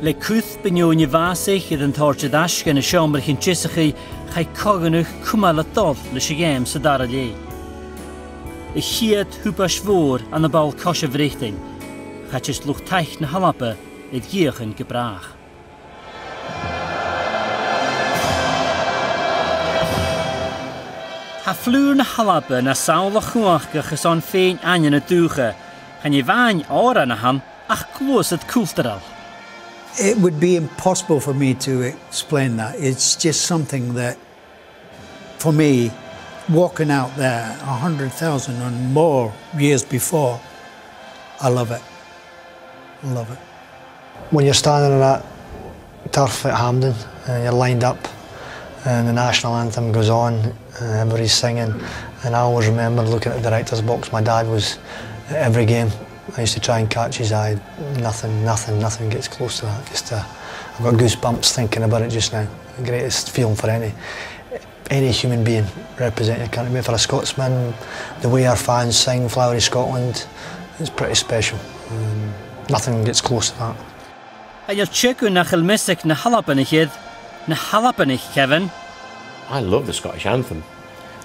Le cwth bynio ni fasich idd yn torchad asg yn y siomr chi'n chisachi chai coganwch cwmal y dol lys y gêm sydd ar y lle. Y chiad hwpa sfwr an y bal cos y freichting, chachys lwch taich na halapa yd gych yn gybrach. Ha flwyr na halapa na sawl o chwach gych on fein angen y dwcha, chan i fain o'r na ham ach glwys yd cultural. It would be impossible for me to explain that. It's just something that, for me, walking out there 100,000 and more years before, I love it. I love it. When you're standing on that turf at Hampden and you're lined up and the national anthem goes on and everybody's singing, and I always remember looking at the director's box. My dad was at every game. I used to try and catch his eye. Nothing gets close to that. I've got goosebumps thinking about it just now. The greatest feeling for any human being representing your country. For a Scotsman, the way our fans sing Flowery Scotland, it's pretty special. Nothing gets close to that. En you're checking na chelmisig na halapanich, Kevin. I love the Scottish anthem.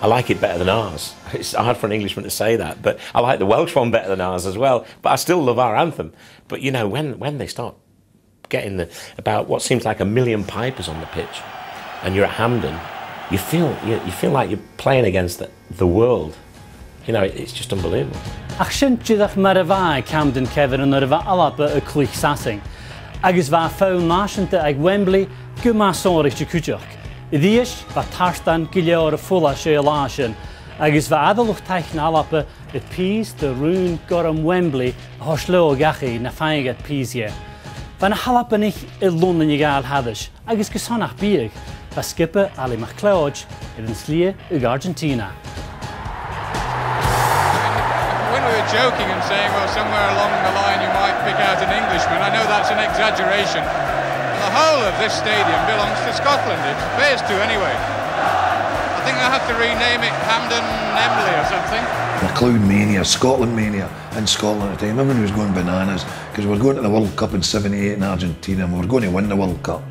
I like it better than ours. It's hard for an Englishman to say that, but I like the Welsh one better than ours as well. But I still love our anthem. But you know, when they start getting about what seems like 1 million pipers on the pitch, and you're at Hampden, you feel like you're playing against the world. You know, it's just unbelievable. Ach sin jydach mar y fai Camden Kevin yn yr fa alapa y clich sasing. Agus fa fawn nasianta ag Wembley gymasorig ti cwtioch. Iddies fa Tartan gileor y ffwla se y lasyn. Agus fa adalwch taich na alapa y pys dy rŵn goram Wembley a hosleo gachi na ffaig at pysie. Fa na halapa nich y London i gael haddys. Agus gysonach bieg fa skipper Ali McLeod yn slie ag Argentina. When we were joking and saying, well, somewhere along the line you might pick out an Englishman, I know that's an exaggeration. The whole of this stadium belongs to Scotland. It appears to anyway. I think I have to rename it Hampden Embley or something. McLeod mania, Scotland mania in Scotland at the time. Everyone was going bananas because we were going to the World Cup in '78 in Argentina and we were going to win the World Cup.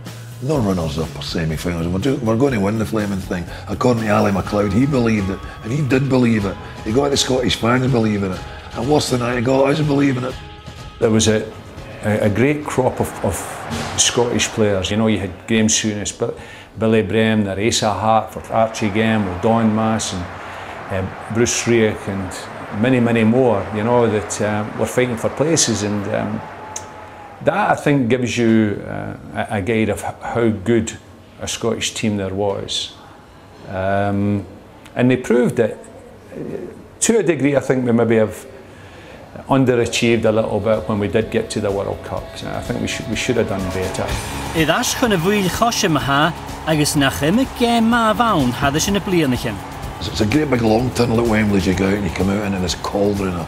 No runners-up or semi-finals. We're going to win the flaming thing. According to Ali McLeod, he believed it, and he did believe it. He got the Scottish fans believing it, and worse than that, he got us believing it. There was a great crop of Scottish players. You know, you had Graham Souness, Billy Bremner, Asa Hartford, Archie Gamble, Don Mass, and Bruce Raick, and many more. You know that were fighting for places, and that I think gives you a guide of how good a Scottish team there was, and they proved it. To a degree, I think we maybe have underachieved a little bit when we did get to the World Cup. I think we should have done better. Idas chun a bhfuil chosim ha agus nach imig game ma fawn haddys yn y blianachin. It's a great big long tunnel at Wembley as you go out and you come out in this cauldron,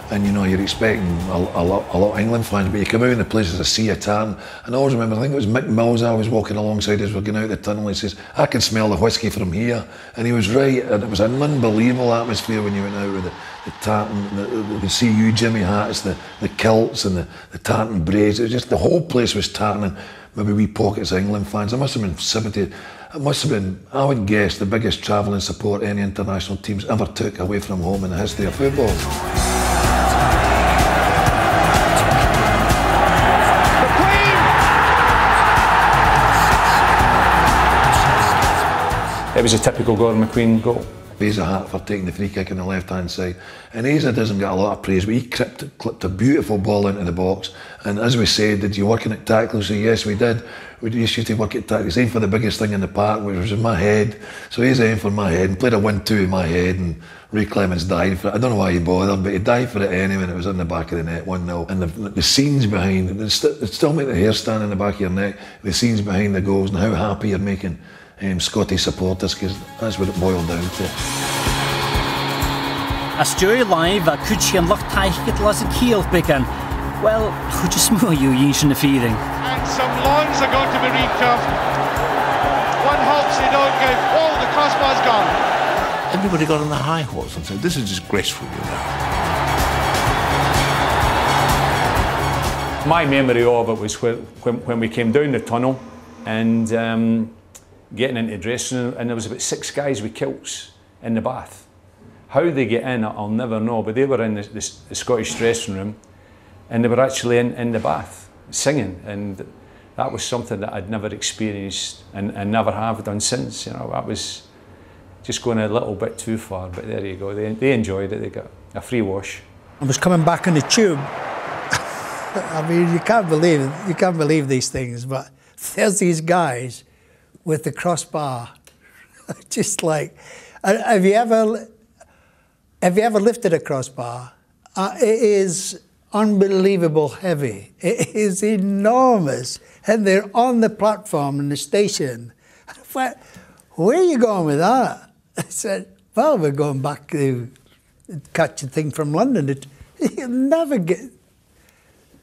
and you know you're expecting a lot of England fans, but you come out in the place as a sea of tartan. And I always remember, I think it was Mick Mills I was walking alongside as we were going out the tunnel. He says, "I can smell the whiskey from here," and he was right. And it was an unbelievable atmosphere when you went out with the tartan, the CU Jimmy hats, the kilts and the tartan braids. It was just the whole place was tartan, and maybe wee pockets of England fans. There must have been 70. It must have been, I would guess, the biggest travelling support any international teams ever took away from home in the history of football. It was a typical Gordon McQueen goal. Asa Hartford taking the free kick on the left-hand side. And Asa doesn't get a lot of praise, but he clipped a beautiful ball into the box. And as we said, did you working at tackles? So yes, we did. We used to work at tackles. Aimed for the biggest thing in the park, which was in my head. So Asa aimed for my head and played a 1-2 in my head, and Ray Clements died for it. I don't know why he bothered, but he died for it anyway, and it was in the back of the net, 1-0. And the scenes behind, it still make the hair stand in the back of your neck, the scenes behind the goals and how happy you're making Scottish supporters, because that's what it boiled down to. As Joey live a cwtsi yn loch taich gyda las y Kiel began, well, chwt ys mwy yw ys yn y feeling. And some lawns are going to be recuffed. One hopes they don't give. Oh, the crossbar's gone. Everybody got on the high horse and said, this is disgraceful, you know. My memory of it was when we came down the tunnel, and getting into the dressing room, and there was about 6 guys with kilts in the bath. How they get in, I'll never know, but they were in the Scottish dressing room, and they were actually in the bath singing, and that was something that I'd never experienced and never have done since. You know, that was just going a little bit too far, but there you go. They enjoyed it. They got a free wash. I was coming back on the tube. I mean, you can't believe these things, but there's these guys with the crossbar, just like, have you ever lifted a crossbar? It is unbelievable heavy. It is enormous, and they're on the platform in the station. I thought, where are you going with that? I said, well, we're going back to catch a thing from London. You'll never get.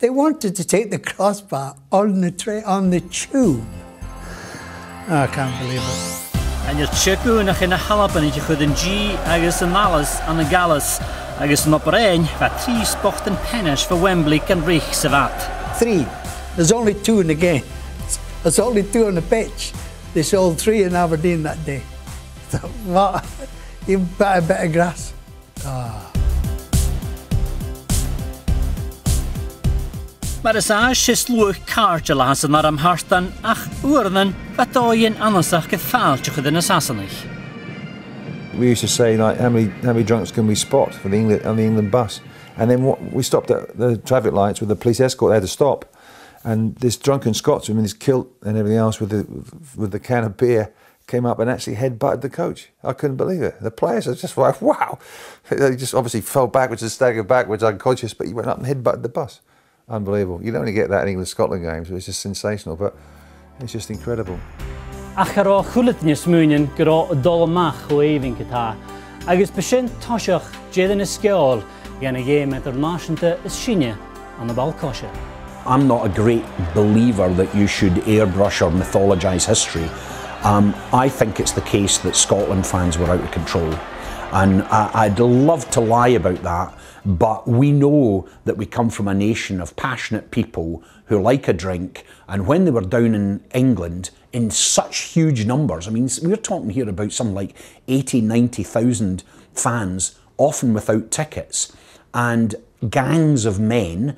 They wanted to take the crossbar on the tube. Oh, I can't believe it. And you're checking nach in a halapan ich chud in G agus an Alice and the Gallus agus an operain va 3 spochten pennish for Wembley can reach savat. 3. There's only 2 in the game. There's only 2 on the pitch. They sold 3 in Aberdeen that day. So, what? You bet a bit of grass. Oh. Maar is is luch kaartje lassen naar am hartan ach oornen wat oyen anasach gefaaltje gedin assassinich. We used to say, like, how many drunks can we spot for on the England bus? And then we stopped at the traffic lights with the police escort. They had to stop, and this drunken Scotsman in his kilt and everything else with the can of beer came up and actually headbutted the coach. I couldn't believe it. The players are just like, wow. They just obviously fell backwards and staggered backwards unconscious, but he went up and headbutted the bus. Unbelievable. You don't only get that in England-Scotland games, but it's just sensational, but it's just incredible. Ach ar á chulatne smúnin gur á dul amach ó éivin catá. Agus besin toiseach jéan is sceol gan a game internationalta is sinne an the Balcosha. I'm not a great believer that you should airbrush or mythologise history. I think it's the case that Scotland fans were out of control. And I'd love to lie about that, but we know that we come from a nation of passionate people who like a drink, and when they were down in England in such huge numbers, I mean, we're talking here about something like 80, 90,000 fans, often without tickets, and gangs of men,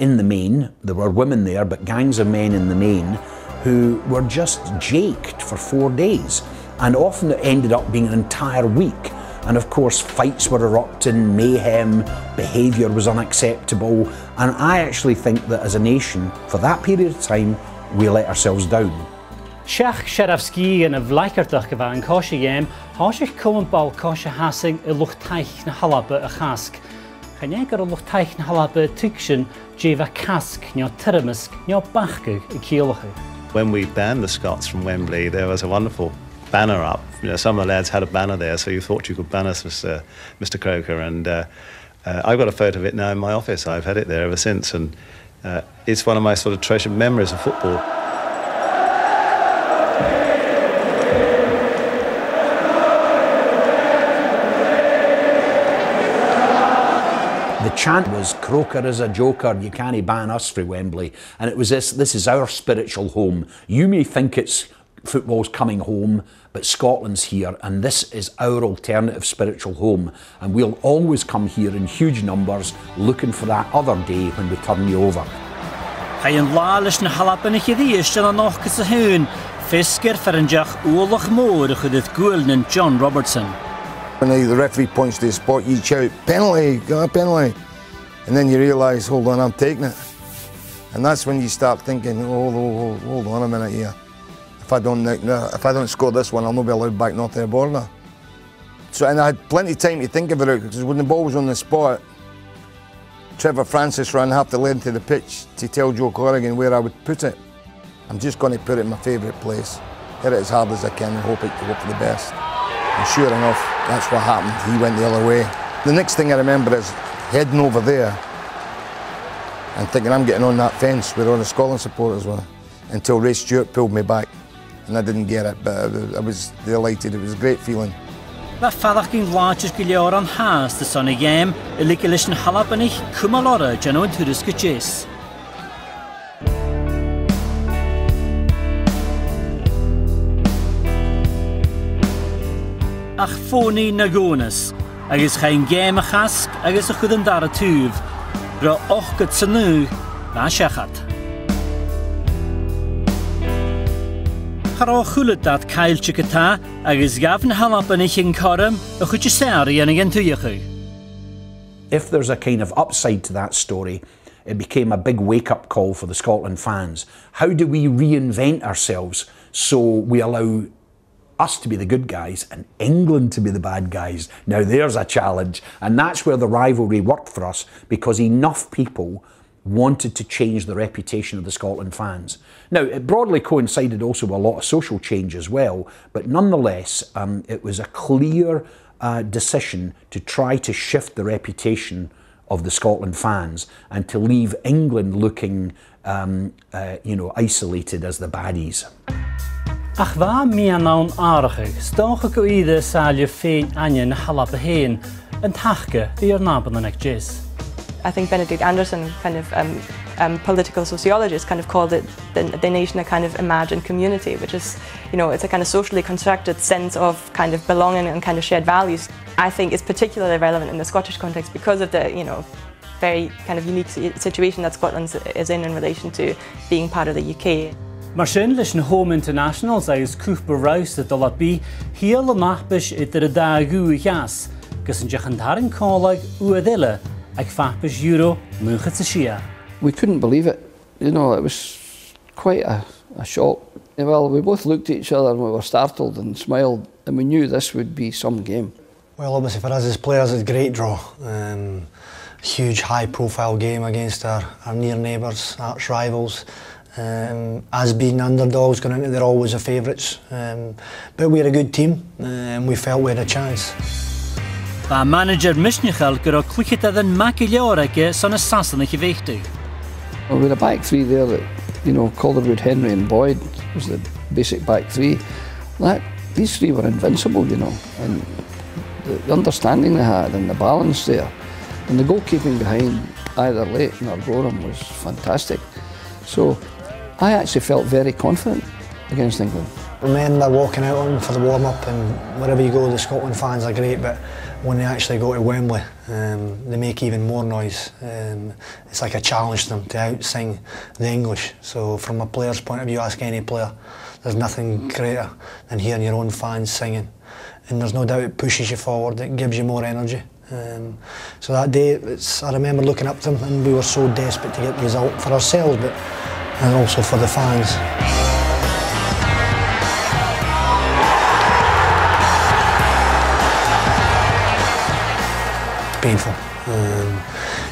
in the main, there were women there, but gangs of men in the main, who were just jaked for 4 days. And often it ended up being an entire week. And of course, fights were erupting, mayhem, behaviour was unacceptable. And I actually think that as a nation, for that period of time, we let ourselves down. Seach Sharafski and a Vlaikertach of an Kosha game, Hoshich Common Ball Kosha Hassing a Luchtaich na Halaba a Hask. Kanyaker a Luchtaich na Halaba Tukshin, Jeva Kask, Nyo Tiramisk, Nyo Bachkug, a Kielche. When we banned the Scots from Wembley, there was a wonderful banner up. You know, some of the lads had a banner there, so you thought you could ban us, Mr. Croker, and I've got a photo of it now in my office. I've had it there ever since, and it's one of my sort of treasured memories of football. The chant was, Croker is a joker, you can't ban us for Wembley. And it was this is our spiritual home. You may think it's football's coming home, but Scotland's here, and this is our alternative spiritual home. And we'll always come here in huge numbers, looking for that other day when we turn you over. Hayan lalish na halapan ich ydiish an anochkas a hoon, Fisker Ferenjach Olach Moore chudith Goulden John Robertson. When the referee points to the spot, you shout, penalty, penalty. And then you realise, hold on, I'm taking it. And that's when you start thinking, oh, hold on a minute here. If I don't score this one, I'll not be allowed back north of the border. So, and I had plenty of time to think about it, because when the ball was on the spot, Trevor Francis ran half the length of the pitch to tell Joe Corrigan where I would put it. I'm just going to put it in my favourite place, hit it as hard as I can and hope for the best. And sure enough, that's what happened. He went the other way. The next thing I remember is heading over there and thinking I'm getting on that fence where all the Scotland supporters were, until Ray Stewart pulled me back. And I didn't get it, but I was delighted. It was a great feeling. Va fadach gyn laachis gilior an haas the sunny game, ilikilish na halapanich kumalora jano inturis gachis. ach ffoni na gónas, agus chain gêm a chasg agus a chud an dar a túf, bra ochgad sa nú na siachat. Chará chulad dat cailche gyta agus gafn halapan ich yn corym a chud seri yn ag entwychu. If there's a kind of upside to that story, it became a big wake-up call for the Scotland fans. How do we reinvent ourselves so we allow us to be the good guys and England to be the bad guys? Now there's a challenge, and that's where the rivalry worked for us, because enough people wanted to change the reputation of the Scotland fans. Now, it broadly coincided also with a lot of social change as well, but nonetheless, it was a clear decision to try to shift the reputation of the Scotland fans and to leave England looking, isolated as the baddies. Ach wa mi anawn arachig, stoch go ide salje fein anje na halappe heen, en tachke die er naben an jis. I think Benedict Anderson, kind of political sociologist, kind of called it the nation a kind of imagined community, which is, it's a kind of socially constructed sense of kind of belonging and kind of shared values. I think is particularly relevant in the Scottish context because of the, very kind of unique situation that Scotland is in relation to being part of the UK. Mar sin leis na Home Internationals agus cúpla raus a dul bí hial a nachbis idir a dagú I gas, gus an dechan darin cálaig uadile ag fapis euro nucha sa sia. We couldn't believe it. It was quite a shock. Well, we both looked at each other and we were startled and smiled, and we knew this would be some game. Well, obviously for us as players, it's a great draw. Huge high-profile game against our near neighbours, arch rivals. As being underdogs going into, they're always the favourites. But we're a good team and we felt we had a chance. Ba manager Misnichel gyda clichet adden macileorege son y sasan eich feichdeg. Well, we had a back three there that, Calderwood, Henry and Boyd was the basic back three. These three were invincible, and the understanding they had and the balance there. And the goalkeeping behind either Leighton or Gorham was fantastic. So I actually felt very confident against England. The men are walking out on for the warm-up, and wherever you go, the Scotland fans are great, but when they actually go to Wembley, they make even more noise. It's like a challenge to them to out-sing the English. So from a player's point of view, ask any player, there's nothing greater than hearing your own fans singing. And there's no doubt it pushes you forward, it gives you more energy. So that day, I remember looking up to them, and we were so desperate to get the result for ourselves, and also for the fans. Painful.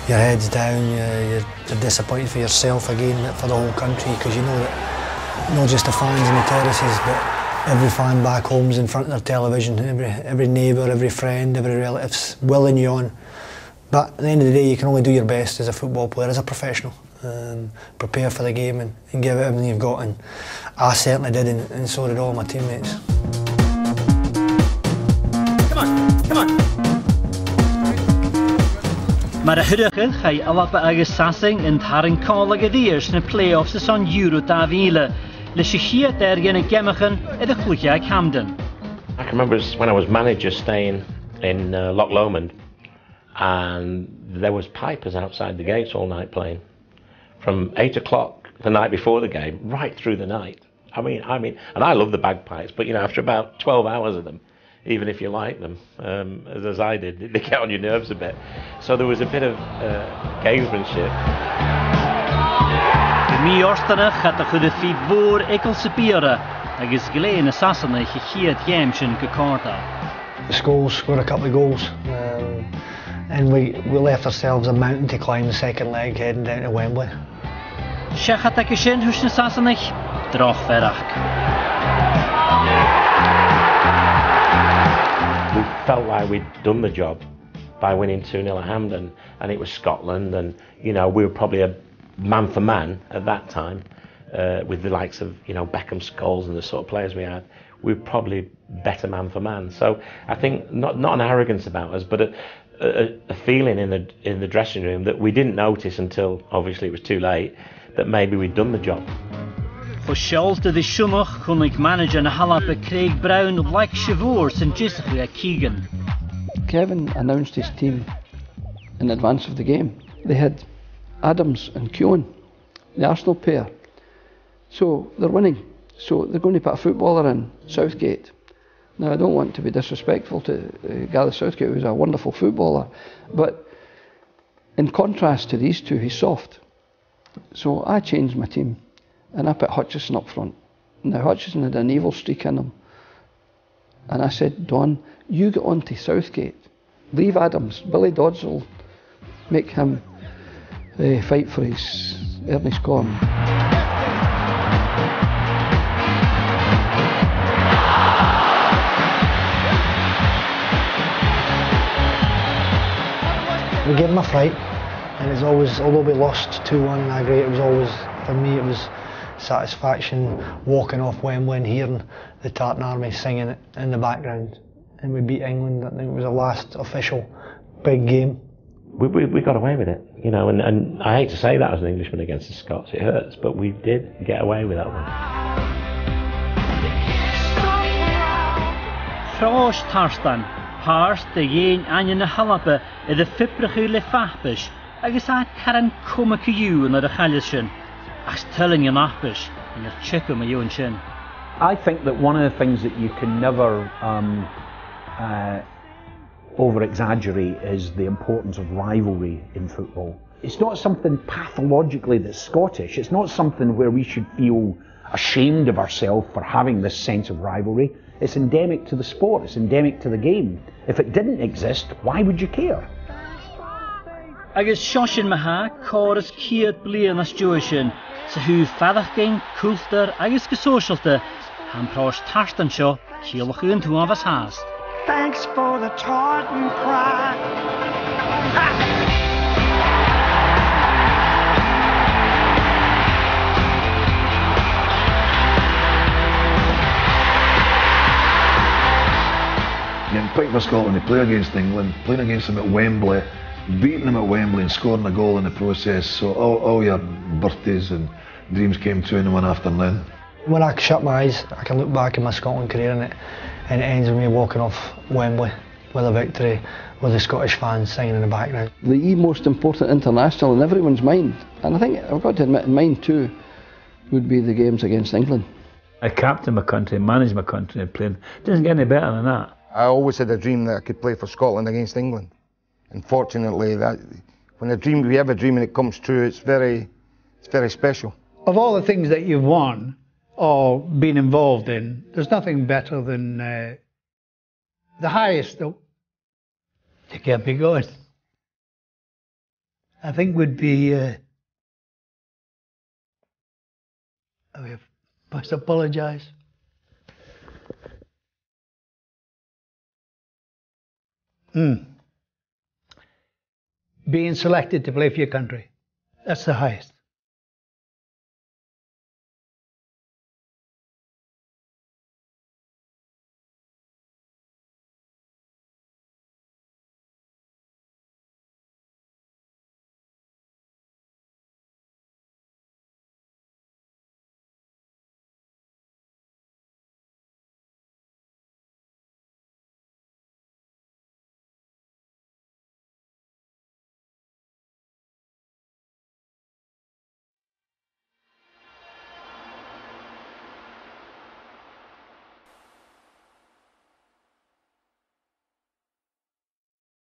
Your head's down, you're disappointed for yourself again, but for the whole country, because you know that not just the fans in the terraces, but every fan back home's in front of their television, every neighbour, every friend, every relative's willing you on. But at the end of the day, you can only do your best as a football player, as a professional. Prepare for the game and give it everything you've got, and I certainly did, and so did all my teammates. Come on. Mae'r hyrachyd chai alapa agus sasing yn tarin colag y ddiers yn y play-offs ys on Euro 2000. Leis y chiad yn y gemachan y chwliau Camden. I can remember when I was manager staying in Loch Lomond, and there was pipers outside the gates all night playing. From 8 o'clock the night before the game, right through the night. I mean, and I love the bagpipes, but after about 12 hours of them, even if you like them, as I did, they get on your nerves a bit. So there was a bit of gamesmanship. Mi orstanach at a chud fi fôr egl sy bira, agus glein y sasanach y chiad gemsyn gycorda. The Scholes scored a couple of goals, and we left ourselves a mountain to climb the second leg heading down to Wembley. Siachat ac ysyn hwys na sasanach, droch ferach. We felt like we'd done the job by winning 2-0 at Hampden, and it was Scotland, and we were probably a man for man at that time, with the likes of Beckham, Scholes, and the sort of players we had. We were probably better man for man. So I think not an arrogance about us, but a feeling in the dressing room that we didn't notice until obviously it was too late, that maybe we'd done the job. For Shelter the Shumach, Kunlik manager na Halapa Craig Brown, like Chivors and Jessica Keegan. Kevin announced his team in advance of the game. They had Adams and Keown, the Arsenal pair. So they're winning. So they're going to put a footballer in, Southgate. Now I don't want to be disrespectful to Gareth Southgate, who's a wonderful footballer, but in contrast to these two, he's soft. So I changed my team and I put Hutchison up front. Now Hutchison had an evil streak in him. And I said, Don, you get on to Southgate. Leave Adams. Billy Dodds will make him fight for his Ernest Corn. We gave him a fright, and it's always, although we lost 2-1 in Agri, it was always, for me, it was satisfaction walking off Wembley and hearing the Tartan Army singing it in the background. And we beat England. I think it was the last official big game. We got away with it, you know, and I hate to say that as an Englishman against the Scots, it hurts, but we did get away with that one. Frosh Tarstan, Hars de Yen Anya na Halapa, the Fiprachu le Fahbish, agus a Karan Kumaku and the Halishin. Ach telling you Nachbish, and your chicken my own chin. I think that one of the things that you can never over-exaggerate is the importance of rivalry in football. It's not something pathologically that's Scottish. It's not something where we should feel ashamed of ourselves for having this sense of rivalry. It's endemic to the sport. It's endemic to the game. If it didn't exist, why would you care? Agus Shoshin Maha, chorus Kiat Blian as Joishin, so who Fadachging, Coulter, Agus Gesocialte, and Prosh Tarstan Shaw, Kielachun to Avas Hast. Thanks for the Tartan Pride. Getting picked for Scotland to play against England, playing against them at Wembley, beating them at Wembley and scoring a goal in the process. So all your birthdays and dreams came true in one afternoon. When I shut my eyes, I can look back in my Scotland career and it ends with me walking off Wembley with a victory, with the Scottish fans singing in the background. The most important international in everyone's mind, and I think I've got to admit in mine too, would be the games against England. I captain my country, manage my country and playing. It doesn't get any better than that. I always had a dream that I could play for Scotland against England. And fortunately, when we have a dream and it comes true, it's very special. Of all the things that you've won or been involved in, there's nothing better than the highest that you can't be going. I think would be, I must apologise. Being selected to play for your country, that's the highest.